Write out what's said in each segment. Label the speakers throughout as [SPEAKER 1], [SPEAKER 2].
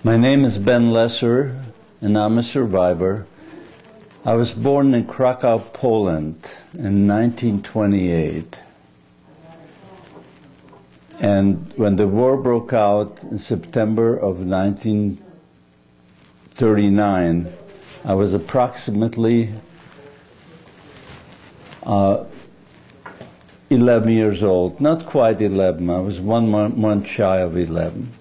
[SPEAKER 1] My name is Ben Lesser, and I'm a survivor. I was born in Krakow, Poland in 1928. And when the war broke out in September of 1939, I was approximately 11 years old. Not quite 11, I was 1 month shy of 11.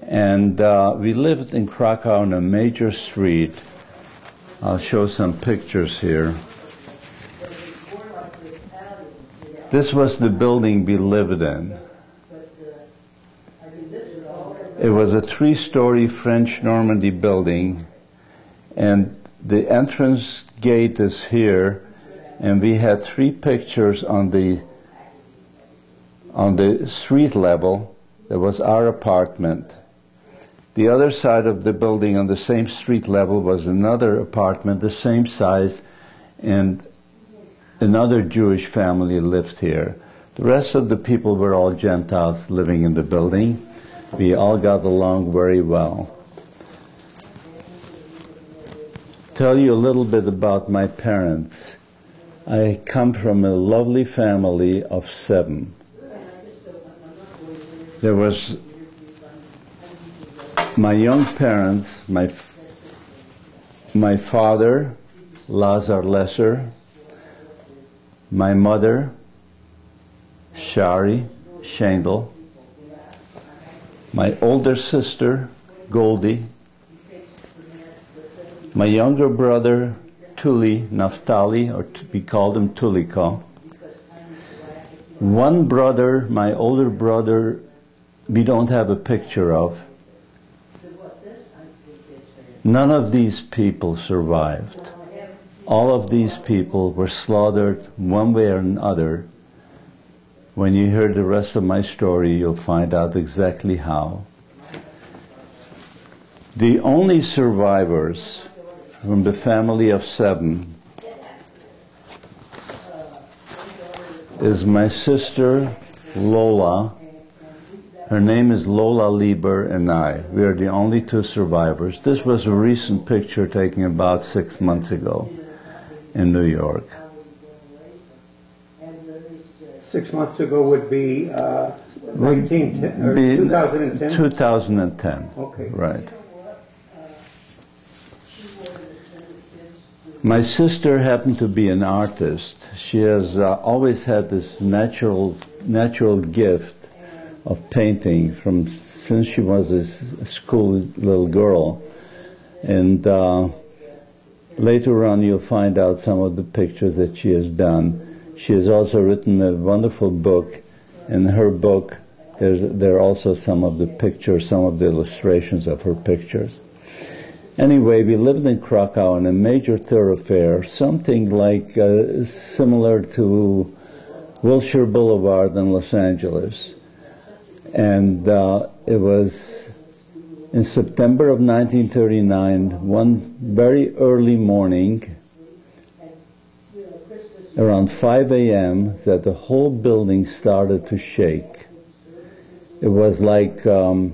[SPEAKER 1] And we lived in Krakow on a major street. I'll show some pictures here. This was the building we lived in. It was a 3-story French Normandy building, and the entrance gate is here, and we had 3 pictures on the street level. That was our apartment. The other side of the building on the same street level was another apartment, the same size, and another Jewish family lived here. The rest of the people were all Gentiles living in the building. We all got along very well. Tell you a little bit about my parents. I come from a lovely family of 7. There was my young parents, my father, Lazar Lesser, my mother, Shari Shendel, my older sister, Goldie, my younger brother, Tuli Naftali, or we called him Tuliko. One brother, my older brother, we don't have a picture of. None of these people survived. All of these people were slaughtered one way or another. When you hear the rest of my story, you'll find out exactly how. The only survivors from the family of 7 is my sister Lola. Her name is Lola Lieber, and I. We are the only 2 survivors. This was a recent picture taken about 6 months ago in New York.
[SPEAKER 2] 6 months ago would be 2010?
[SPEAKER 1] 2010.
[SPEAKER 2] Okay.
[SPEAKER 1] Right. My sister happened to be an artist. She has always had this natural gift of painting since she was a school little girl. And later on you'll find out some of the pictures that she has done. She has also written a wonderful book. In her book there are also some of the pictures, some of the illustrations of her pictures. Anyway, we lived in Krakow in a major thoroughfare, something like similar to Wilshire Boulevard in Los Angeles. And it was in September of 1939, one very early morning, around 5 a.m., that the whole building started to shake. It was like an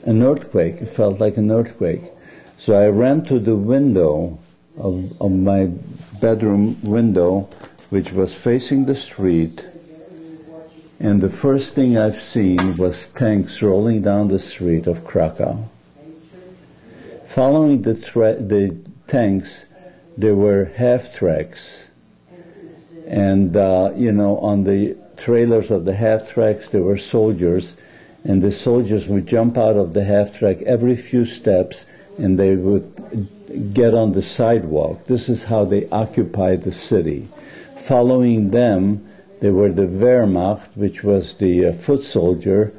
[SPEAKER 1] earthquake. It felt like an earthquake. So I ran to the window of my bedroom window, which was facing the street, and the first thing I've seen was tanks rolling down the street of Krakow. Following the tanks, there were half-tracks. And, on the trailers of the half-tracks, there were soldiers, and the soldiers would jump out of the half-track every few steps, and they would get on the sidewalk. This is how they occupied the city. Following them, there were the Wehrmacht, which was the foot soldier,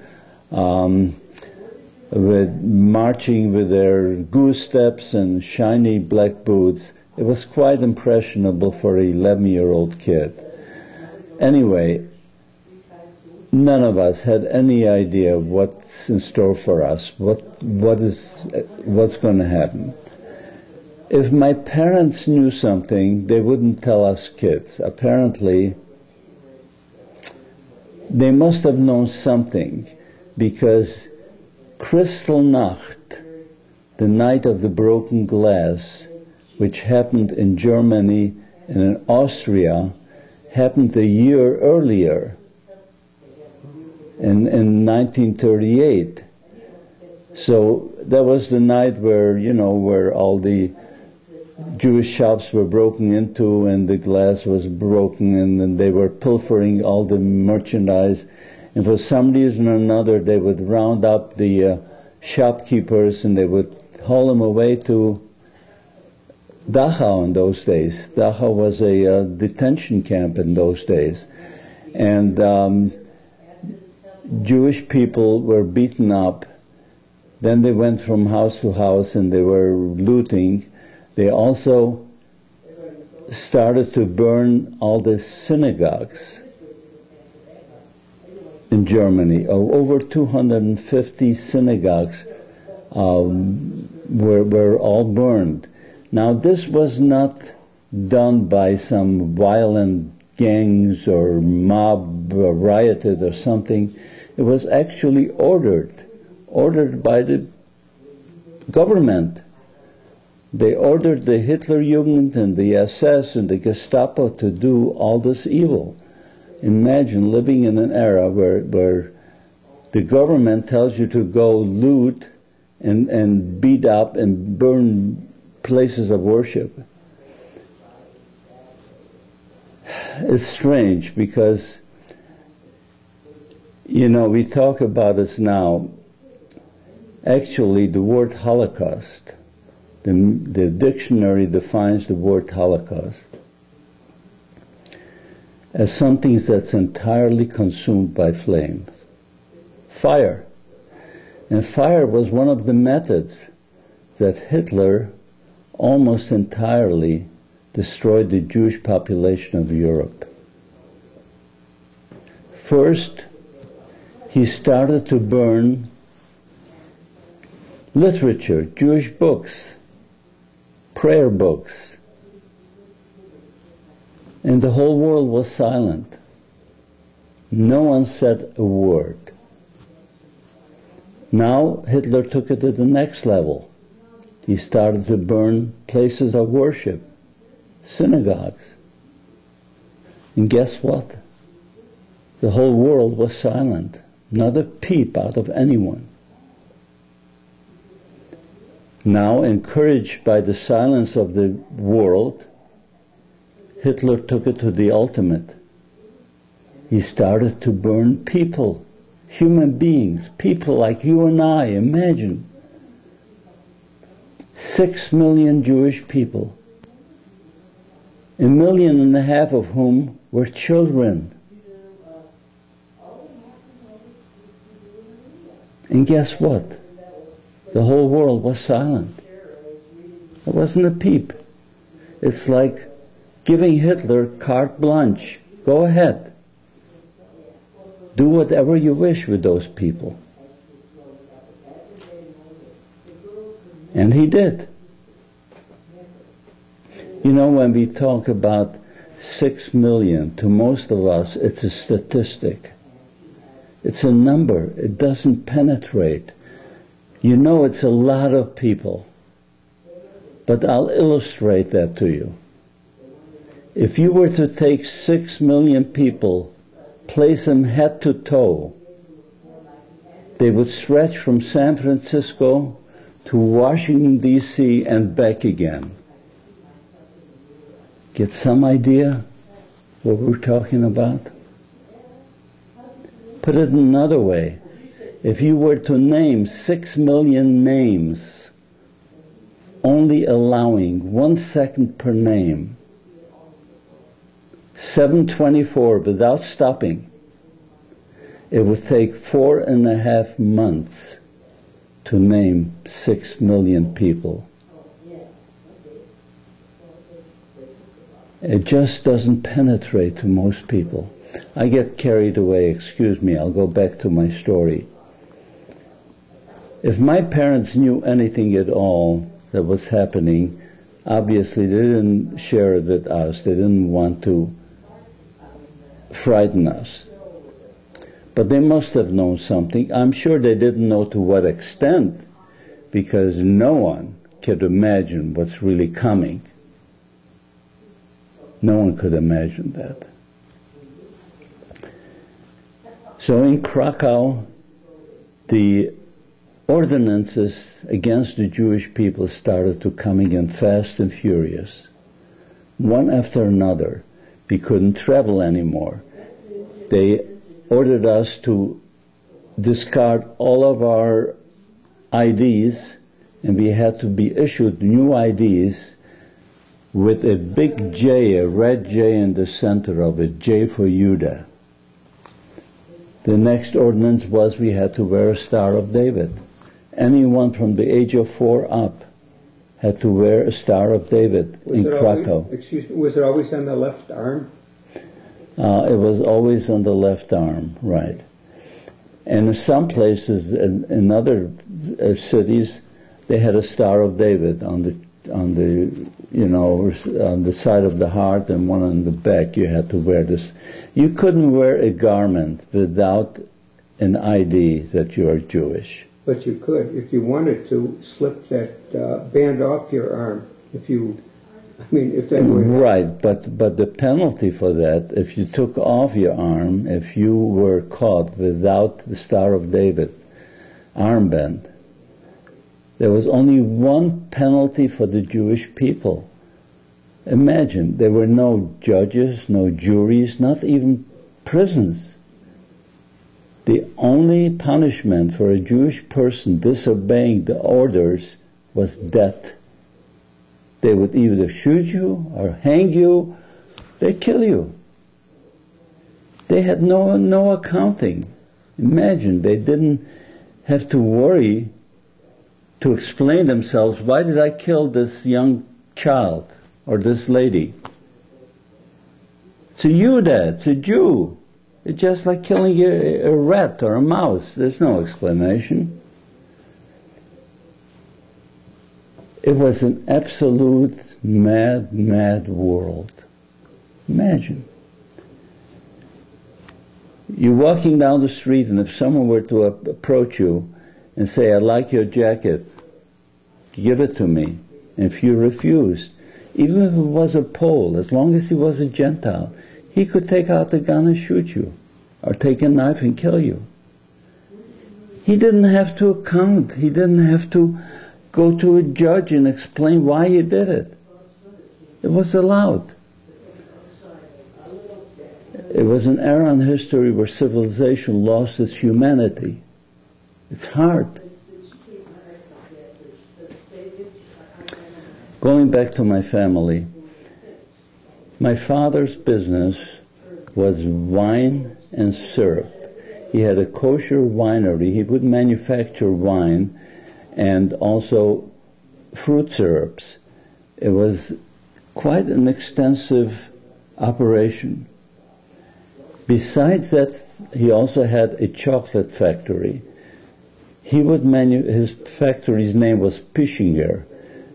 [SPEAKER 1] marching with their goose steps and shiny black boots. It was quite impressionable for an 11-year-old kid. Anyway, none of us had any idea what's in store for us, what's going to happen. If my parents knew something, they wouldn't tell us kids. Apparently, they must have known something, because Kristallnacht, the night of the broken glass, which happened in Germany and in Austria, happened a year earlier, in 1938. So that was the night where, where all the Jewish shops were broken into and the glass was broken, and then they were pilfering all the merchandise. And for some reason or another, they would round up the shopkeepers and they would haul them away to Dachau in those days. Dachau was a detention camp in those days. And Jewish people were beaten up. Then they went from house to house and they were looting. They also started to burn all the synagogues in Germany. Over 250 synagogues were all burned. Now, this was not done by some violent gangs or mob or rioted or something. It was actually ordered by the government. They ordered the Hitlerjugend and the SS and the Gestapo to do all this evil. Imagine living in an era where the government tells you to go loot and beat up and burn places of worship. It's strange because, we talk about this now. Actually, the word Holocaust, the dictionary defines the word Holocaust as something that's entirely consumed by flames. Fire. And fire was one of the methods that Hitler almost entirely destroyed the Jewish population of Europe. First, he started to burn literature, Jewish books, prayer books, and the whole world was silent. No one said a word. Now Hitler took it to the next level. He started to burn places of worship, synagogues. And guess what? The whole world was silent. Not a peep out of anyone. Now, encouraged by the silence of the world, Hitler took it to the ultimate. He started to burn people, human beings, people like you and I. Imagine 6 million Jewish people, 1.5 million of whom were children. And guess what? The whole world was silent. There wasn't a peep. It's like giving Hitler carte blanche. Go ahead. Do whatever you wish with those people. And he did. When we talk about 6 million, to most of us, it's a statistic. It's a number. It doesn't penetrate. It's a lot of people. But I'll illustrate that to you. If you were to take 6 million people, place them head to toe, they would stretch from San Francisco to Washington, D.C. and back again. Get some idea what we're talking about? Put it another way. If you were to name 6 million names, only allowing 1 second per name, 724 without stopping, it would take 4.5 months to name 6 million people. It just doesn't penetrate to most people. I get carried away, excuse me, I'll go back to my story. If my parents knew anything at all that was happening, obviously they didn't share it with us. They didn't want to frighten us. But they must have known something. I'm sure they didn't know to what extent, because no one could imagine what's really coming. No one could imagine that. So in Krakow, the ordinances against the Jewish people started to coming in fast and furious, one after another. We couldn't travel anymore. They ordered us to discard all of our IDs, and we had to be issued new IDs with a big J, a red J in the center of it, J for Judah. The next ordinance was we had to wear a Star of David. Anyone from the age of 4 up had to wear a Star of David in Krakow.
[SPEAKER 2] Was it always on the left arm?
[SPEAKER 1] It was always on the left arm, right. And in some places, in other cities, they had a Star of David on the side of the heart, and one on the back. You had to wear this. You couldn't wear a garment without an ID that you are Jewish.
[SPEAKER 2] But you could, if you wanted to, slip that band off your arm. If that were
[SPEAKER 1] right. But the penalty for that, if you took off your arm, if you were caught without the Star of David armband, there was only one penalty for the Jewish people. Imagine, there were no judges, no juries, not even prisons. The only punishment for a Jewish person disobeying the orders was death. They would either shoot you or hang you. They'd kill you. They had no accounting. Imagine, they didn't have to worry to explain themselves, why did I kill this young child or this lady? It's a Judah, it's a Jew. It's just like killing a rat or a mouse. There's no explanation. It was an absolute mad world. Imagine. You're walking down the street, and if someone were to approach you and say, I like your jacket, give it to me. And if you refused, even if it was a Pole, as long as he was a Gentile, he could take out the gun and shoot you, or take a knife and kill you. He didn't have to account. He didn't have to go to a judge and explain why he did it. It was allowed. It was an era in history where civilization lost its humanity. It's hard. Going back to my family, my father's business was wine and syrup. He had a kosher winery. He would manufacture wine and also fruit syrups. It was quite an extensive operation. Besides that, he also had a chocolate factory. His factory's name was Pischinger.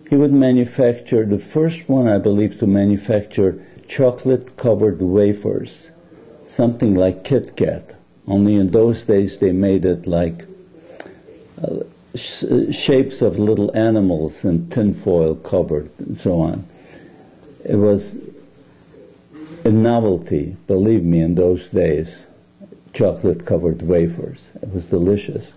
[SPEAKER 1] He would manufacture, the first one, I believe, to manufacture chocolate-covered wafers, something like Kit Kat. Only in those days they made it like shapes of little animals and tinfoil covered and so on. It was a novelty, believe me, in those days, chocolate-covered wafers. It was delicious.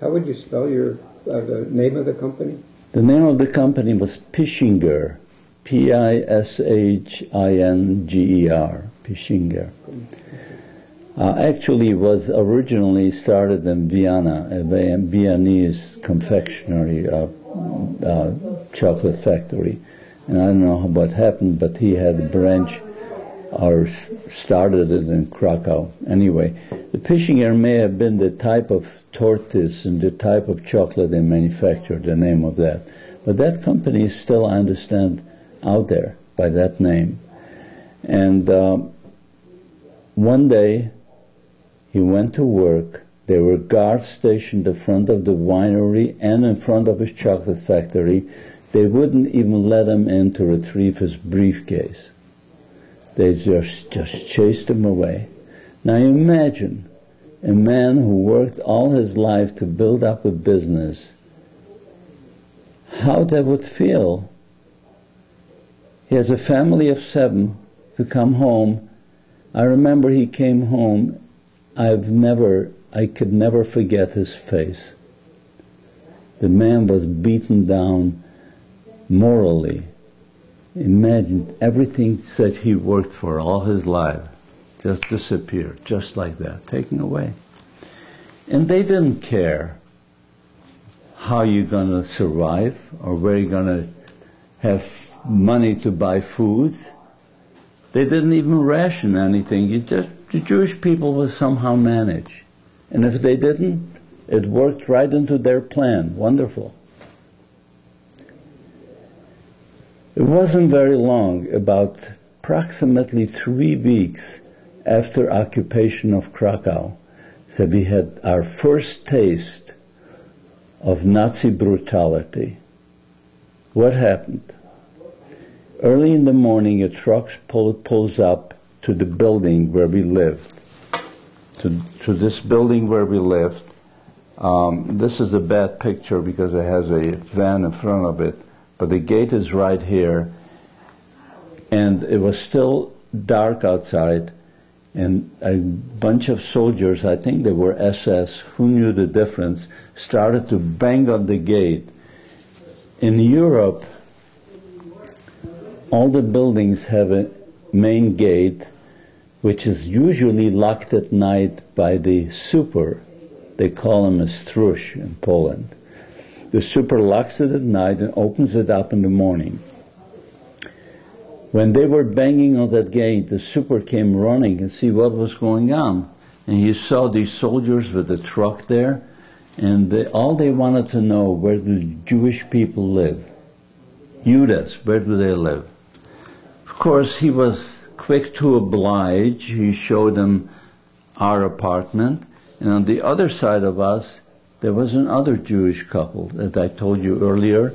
[SPEAKER 2] How would you spell the name of the company?
[SPEAKER 1] The name of the company was Pischinger, Pishinger, Pischinger. Actually, it was originally started in Vienna, a Viennese confectionery chocolate factory. And I don't know what happened, but he had a branch, or started it in Krakow. Anyway, the Pischinger may have been the type of tortoise and the type of chocolate they manufactured, the name of that. But that company is still, I understand, out there by that name. And one day, he went to work. There were guards stationed in front of the winery and in front of his chocolate factory. They wouldn't even let him in to retrieve his briefcase. They just chased him away. Now imagine a man who worked all his life to build up a business, how they would feel. He has a family of 7 to come home. I remember he came home. I could never forget his face. The man was beaten down morally. Imagine everything that he worked for all his life just disappeared, just like that, taken away. And they didn't care how you're going to survive or where you're going to have money to buy foods. They didn't even ration anything. The Jewish people would somehow manage. And if they didn't, it worked right into their plan. Wonderful. It wasn't very long, about approximately 3 weeks after occupation of Krakow, that we had our first taste of Nazi brutality. What happened? Early in the morning, a truck pulls up to the building where we lived, to this building where we lived. This is a bad picture because it has a van in front of it, but the gate is right here, and it was still dark outside, and a bunch of soldiers, I think they were SS, who knew the difference, started to bang on the gate. In Europe, all the buildings have a main gate, which is usually locked at night by the super. They call him a struś in Poland. The super locks it at night and opens it up in the morning. When they were banging on that gate, the super came running and see what was going on. And he saw these soldiers with a truck there, and all they wanted to know, where do Jewish people live? Judas, where do they live? Of course, he was quick to oblige. He showed them our apartment, and on the other side of us, there was another Jewish couple that I told you earlier.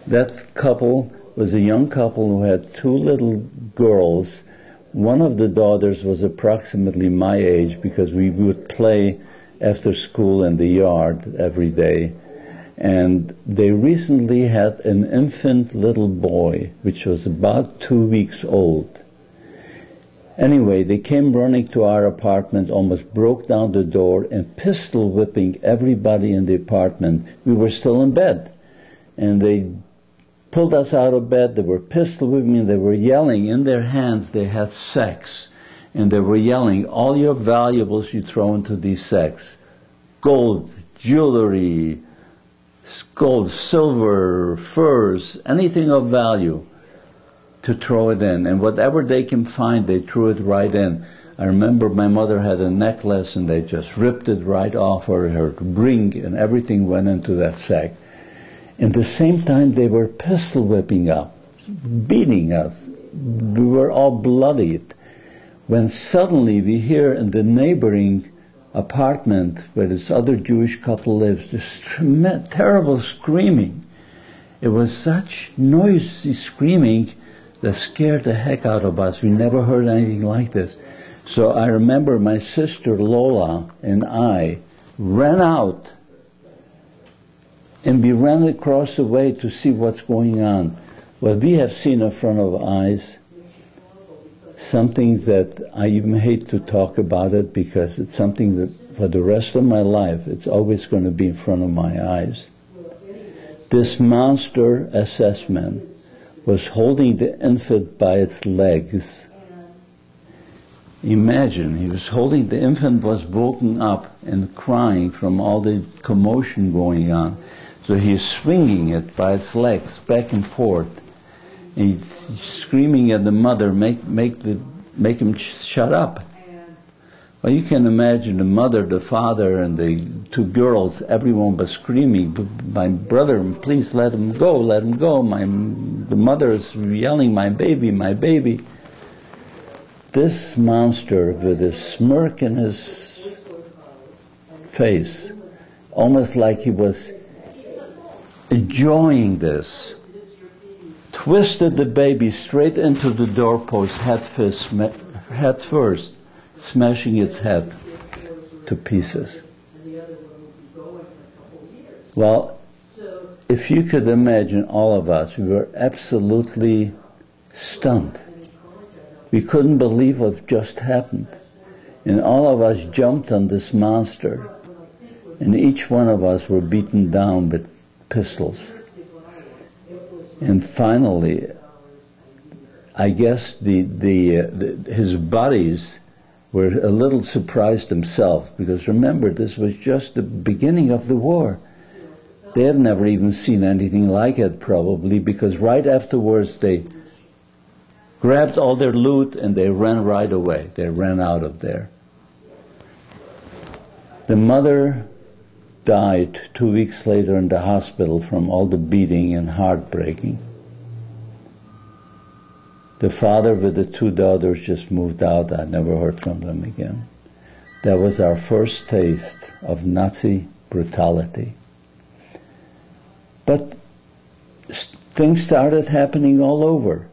[SPEAKER 1] That couple was a young couple who had 2 little girls. One of the daughters was approximately my age because we would play after school in the yard every day. And they recently had an infant little boy, which was about 2 weeks old. Anyway, they came running to our apartment, almost broke down the door, and pistol whipping everybody in the apartment. We were still in bed. And they pulled us out of bed. They were pistol whipping, and they were yelling. In their hands, they had sacks. And they were yelling, all your valuables you throw into these sacks. Gold, jewelry, gold, silver, furs, anything of value, to throw it in. And whatever they can find, they threw it right in. I remember my mother had a necklace, and they just ripped it right off her ring, and everything went into that sack. At the same time, they were pistol whipping us, beating us. We were all bloodied. When suddenly we hear in the neighboring apartment where this other Jewish couple lives, this terrible screaming. It was such noisy screaming that scared the heck out of us. We never heard anything like this. So I remember my sister Lola and I ran out, and we ran across the way to see what's going on. Well, we have seen in front of our eyes something that I even hate to talk about it, because it's something that for the rest of my life, it's always going to be in front of my eyes. This monster SS man was holding the infant by its legs. Imagine, he was holding, the infant was woken up and crying from all the commotion going on. So he's swinging it by its legs back and forth. He's screaming at the mother, make him shut up. Well, you can imagine the mother, the father, and the 2 girls, everyone was screaming, my brother, please let him go, let him go. The mother is yelling, my baby, my baby. This monster, with a smirk in his face, almost like he was enjoying this, twisted the baby straight into the doorpost head first, smashing its head to pieces. Well, if you could imagine all of us, we were absolutely stunned. We couldn't believe what just happened. And all of us jumped on this monster, and each one of us were beaten down with pistols. And finally, I guess his buddies were a little surprised themselves, because remember, this was just the beginning of the war. They have never even seen anything like it, probably, because right afterwards they grabbed all their loot and they ran right away. They ran out of there. The mother died 2 weeks later in the hospital from all the beating and heartbreaking. The father with the 2 daughters just moved out. I never heard from them again. That was our first taste of Nazi brutality. But things started happening all over.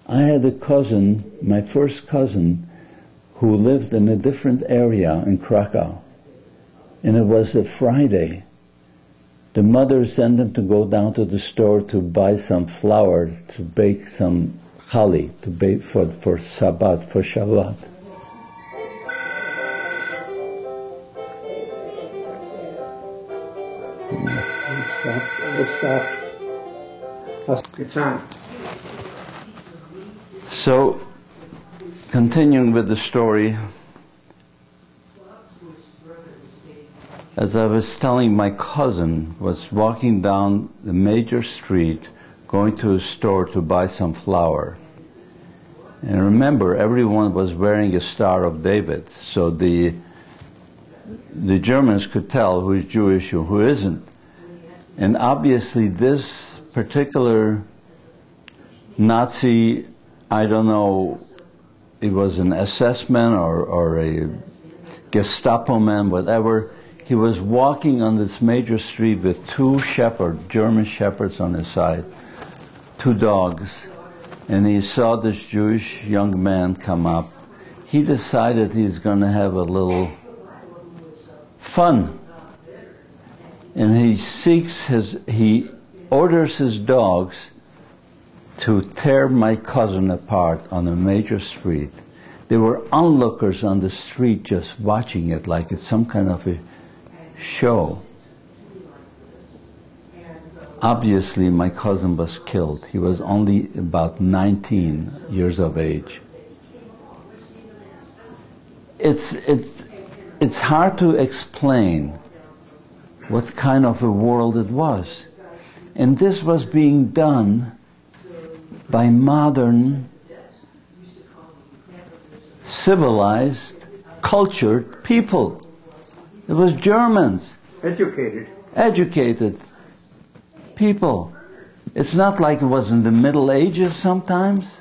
[SPEAKER 1] I had a cousin, my first cousin, who lived in a different area in Krakow. And it was a Friday. The mother sent him to go down to the store to buy some flour to bake some chali, to bake for Shabbat, for Shabbat.
[SPEAKER 2] We'll stop. It's on.
[SPEAKER 1] So, continuing with the story, as I was telling, my cousin was walking down the major street going to a store to buy some flour. And remember, everyone was wearing a Star of David, so the Germans could tell who is Jewish or who isn't. And obviously this particular Nazi, I don't know, it was an SS man or a Gestapo man, whatever, he was walking on this major street with 2 shepherds, German shepherds on his side, 2 dogs, and he saw this Jewish young man come up. He decided he's going to have a little fun. And he orders his dogs to tear my cousin apart on a major street. There were onlookers on the street just watching it like it's some kind of a show. Obviously, my cousin was killed. He was only about 19 years of age. It's hard to explain what kind of a world it was. And this was being done by modern, civilized, cultured people. It was Germans. Educated people. It's not like it was in the Middle Ages sometimes.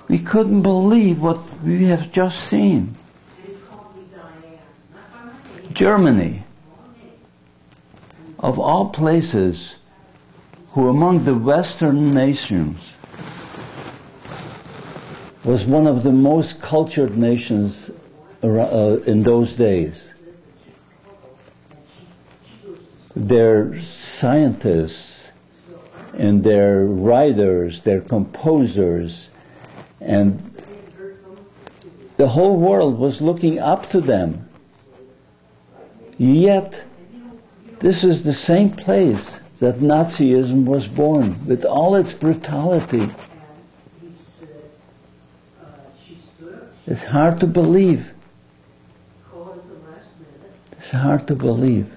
[SPEAKER 1] We couldn't believe what we have just seen. Germany, of all places, who among the Western nations was one of the most cultured nations in those days. Their scientists and their writers, their composers, and the whole world was looking up to them. Yet, this is the same place that Nazism was born, with all its brutality. It's hard to believe. It's hard to believe.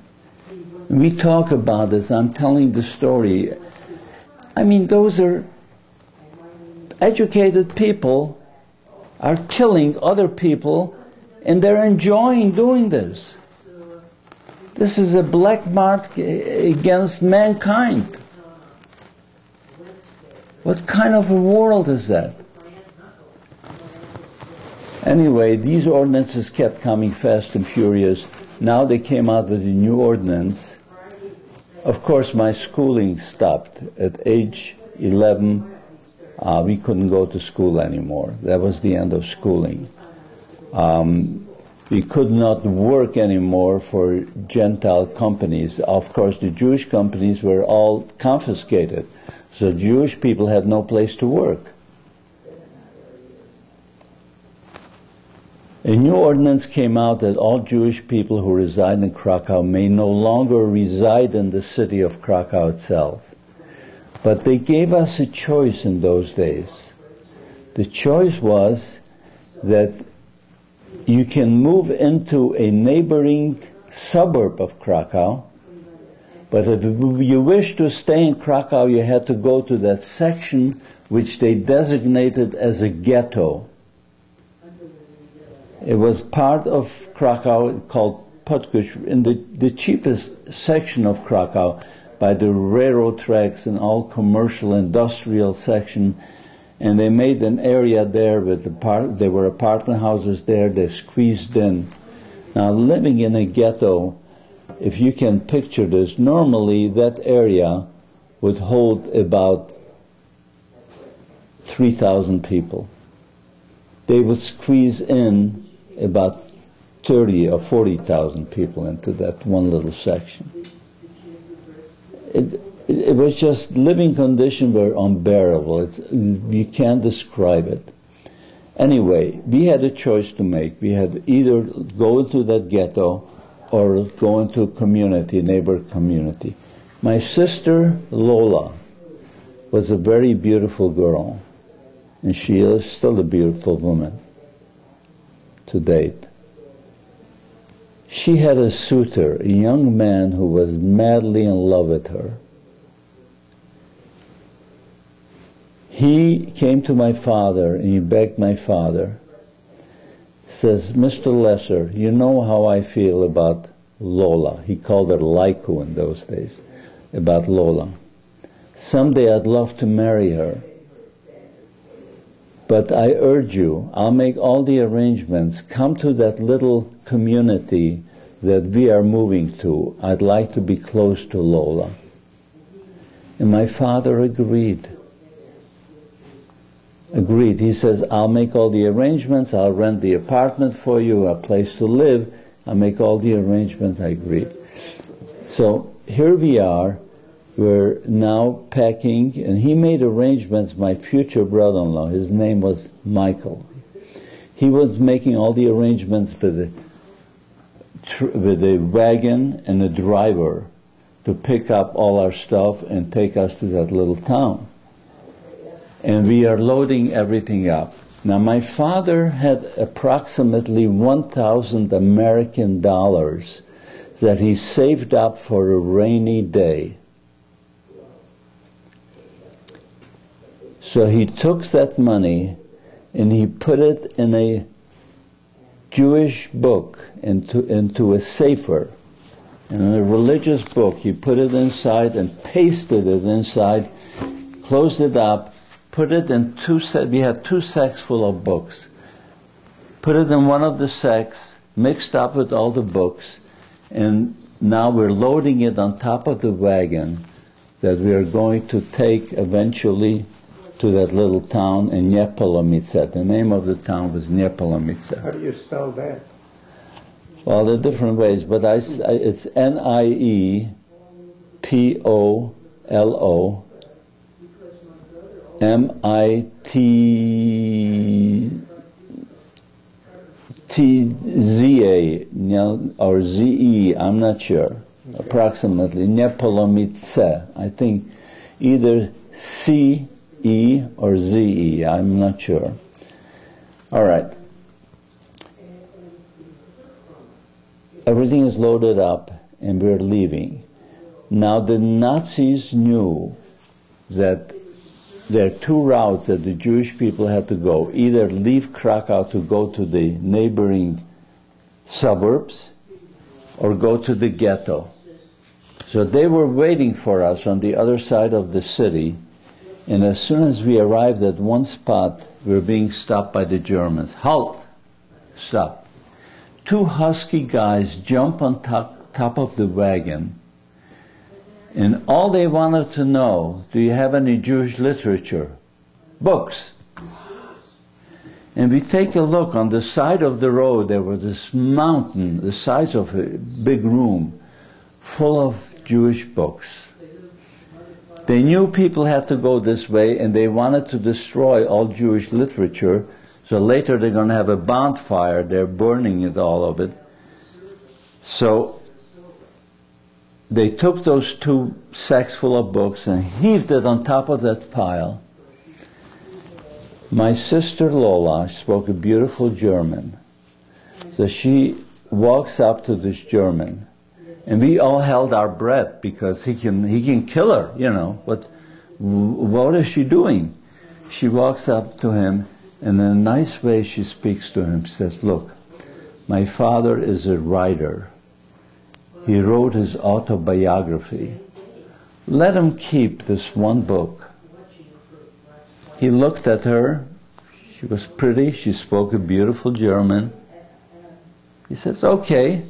[SPEAKER 1] We talk about this, I'm telling the story. I mean, those are educated people are killing other people, and they're enjoying doing this. This is a black mark against mankind. What kind of a world is that? Anyway, these ordinances kept coming fast and furious. Now they came out with a new ordinance. Of course, my schooling stopped. At age 11, we couldn't go to school anymore. That was the end of schooling. we could not work anymore for Gentile companies. Of course, the Jewish companies were all confiscated, so Jewish people had no place to work. A new ordinance came out that all Jewish people who reside in Krakow may no longer reside in the city of Krakow itself. But they gave us a choice in those days. The choice was that you can move into a neighboring suburb of Krakow, but if you wish to stay in Krakow, you had to go to that section which they designated as a ghetto. It was part of Krakow called Podkush, in the cheapest section of Krakow, by the railroad tracks and all commercial industrial section. And they made an area there with there were apartment houses there, they squeezed in. Now, living in a ghetto, if you can picture this, normally that area would hold about 3,000 people. They would squeeze in about 30 or 40,000 people into that one little section. It was just, living conditions were unbearable. You can't describe it. Anyway, we had a choice to make. We had either go into that ghetto or go into a community, neighbor community. My sister Lola was a very beautiful girl, and she is still a beautiful woman to date. She had a suitor, a young man who was madly in love with her. He came to my father and he begged my father, says, Mr. Lesser, you know how I feel about Lola. He called her Laiku in those days, about Lola. Someday I'd love to marry her. But I urge you, I'll make all the arrangements. Come to that little community that we are moving to. I'd like to be close to Lola. And my father agreed. He says, I'll make all the arrangements. I'll rent the apartment for you, a place to live. I'll make all the arrangements. I agreed. So here we are. We're now packing, and he made arrangements, my future brother-in-law, his name was Michael. He was making all the arrangements for the wagon and the driver to pick up all our stuff and take us to that little town. And we are loading everything up. Now, my father had approximately 1,000 American dollars that he saved up for a rainy day. So he took that money and he put it in a Jewish book, into a sefer, and in a religious book. He put it inside and pasted it inside, closed it up, put it in two sacks. We had 2 sacks full of books. Put it in one of the sacks, mixed up with all the books, and now we're loading it on top of the wagon that we are going to take eventually to that little town in Niepolomice. The name of the town was Niepolomice.
[SPEAKER 2] How do you spell that?
[SPEAKER 1] Well, there are different ways, but it's Niepolomitza, or Z-E, I'm not sure, okay. Approximately, Niepolomice. I think either C-E or Z-E, I'm not sure. All right. Everything is loaded up and we're leaving. Now the Nazis knew that there are 2 routes that the Jewish people had to go. Either leave Krakow to go to the neighboring suburbs or go to the ghetto. So they were waiting for us on the other side of the city, and as soon as we arrived at one spot, we were being stopped by the Germans. Halt! Stop. 2 husky guys jump on top of the wagon, and all they wanted to know, do you have any Jewish literature? Books. And we take a look on the side of the road. There was this mountain, the size of a big room, full of Jewish books. They knew people had to go this way, and they wanted to destroy all Jewish literature. So later they're going to have a bonfire. They're burning it, all of it. So they took those 2 sacks full of books and heaved it on top of that pile. My sister Lola spoke a beautiful German. So she walks up to this German, and we all held our breath because he can kill her, you know. But what is she doing? She walks up to him, and in a nice way she speaks to him. She says, "Look, my father is a writer. He wrote his autobiography. Let him keep this one book." He looked at her. She was pretty. She spoke a beautiful German. He says, "Okay,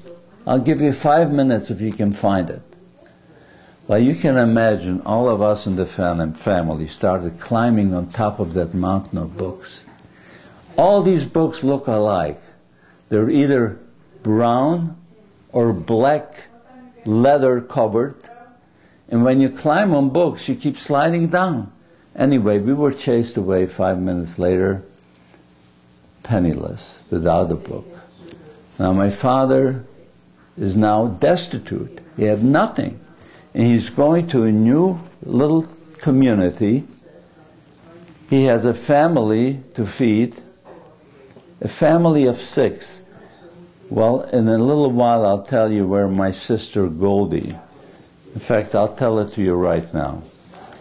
[SPEAKER 1] I'll give you 5 minutes if you can find it." Well, you can imagine all of us in the family started climbing on top of that mountain of books. All these books look alike. They're either brown or black leather covered. And when you climb on books, you keep sliding down. Anyway, we were chased away 5 minutes later, penniless, without a book. Now my father is now destitute. He had nothing. And he's going to a new little community. He has a family to feed, a family of 6. Well, in a little while I'll tell you where my sister Goldie, in fact, I'll tell it to you right now.